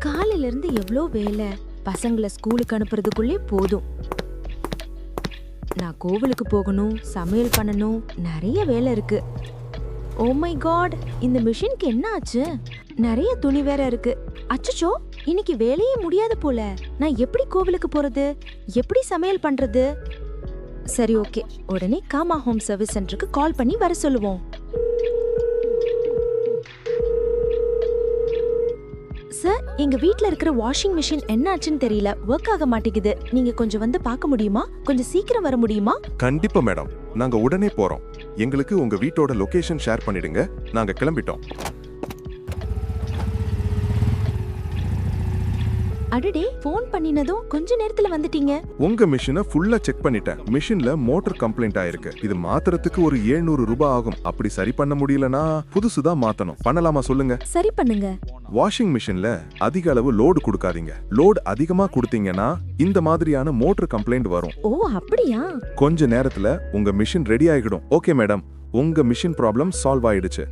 காலையில இருந்து எவ்வளோ வேலை, பசங்களை ஸ்கூலுக்கு அனுப்புறதுக்குள்ளே போதும். நான் கோவிலுக்கு போகணும், சமையல் பண்ணணும், நிறைய வேலை இருக்கு. ஓ மை காட், இந்த மிஷினுக்கு என்ன ஆச்சு? நிறைய துணி வேற இருக்கு. அச்சச்சோ, இன்னைக்கு வேலையே முடியாது போல. நான் எப்படி கோவிலுக்கு போறது, எப்படி சமையல் பண்றது? சரி, ஓகே, உடனே காமா ஹோம் சர்வீஸ் சென்டருக்கு கால் பண்ணி வர சொல்லுவோம். சார், எங்க வீட்ல இருக்கிற வாஷிங் மிஷின் என்ன ஆச்சுன்னு தெரியல, ஒர்க் ஆக மாட்டேங்குது. நீங்க கொஞ்சம் வந்து பார்க்க முடியுமா? கொஞ்சம் சீக்கிரம் வர முடியுமா? கண்டிப்பா மேடம், நாங்க உடனே போறோம். எங்களுக்கு உங்க வீட்டோட லொகேஷன் ஷேர் பண்ணிடுங்க, நாங்க கிளம்பிட்டோம். அடடே, போன் பண்ணினதும் கொஞ்ச நேரத்துல வந்துட்டீங்க. உங்க மிஷினை ஃபுல்லா செக் பண்ணிட்டேன். மிஷின்ல மோட்டார் கம்ப்ளைண்ட் ஆயிருக்கு. இது மாத்துறதுக்கு ஒரு 700 ரூபாய் ஆகும். அப்படி சரி பண்ண முடியலனா புதுசுதான் மாத்தணும். பண்ணலாமா சொல்லுங்க? சரி பண்ணுங்க. வாஷிங் மிஷின்ல அதிக அளவு லோடு கொடுக்காதீங்க. லோடு அதிகமா கொடுத்தீங்கன்னா இந்த மாதிரியான மோட்டார் கம்ப்ளைண்ட் வரும். ஓ அப்படியா? கொஞ்ச நேரத்துல உங்க மிஷின் ரெடி ஆகிடும். ஓகே மேடம், உங்க மிஷின் ப்ராப்ளம் சால்வ் ஆயிடுச்சு.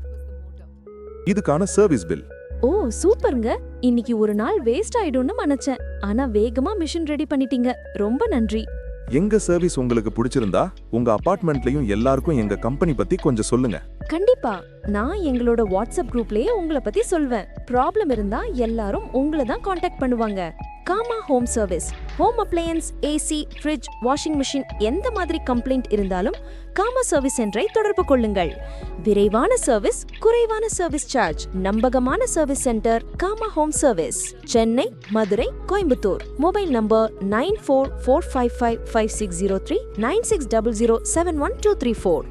இதுக்கான சர்வீஸ் பில். ஓ சூப்பருங்க. இன்னைக்கு ஒரு நாள் வேஸ்ட் ஆயிடும்னு நினைச்சேன். ஆனா வேகமா மிஷின் ரெடி பண்ணிட்டீங்க. ரொம்ப நன்றி. எங்க சர்வீஸ் உங்களுக்கு பிடிச்சிருந்தா உங்க அபார்ட்மெண்ட்லயும் எல்லாருக்கும் எங்க கம்பெனி பத்தி கொஞ்சம் சொல்லுங்க. கண்டிப்பா, நான் எங்களோட வாட்ஸ்அப் குரூப்லயே உங்களை பத்தி சொல்வேன். ப்ராப்ளம் இருந்தா எல்லாரும் உங்களை தான் காண்டாக்ட் பண்ணுவாங்க. காமா home service, home appliances, AC, fridge, washing machine எந்த மாதிரி கம்ப்ளைண்ட் இருந்தாலும் காமா சர்வீஸ் சென்டரை தொடர்பு கொள்ளுங்கள். விரைவான சர்வீஸ், குறைவான சர்வீஸ் சார்ஜ். நம்பகமான சர்வீஸ் சென்டர் காமா home service. Chennai, Madurai, Coimbatore. Mobile number 9445555603 96007124.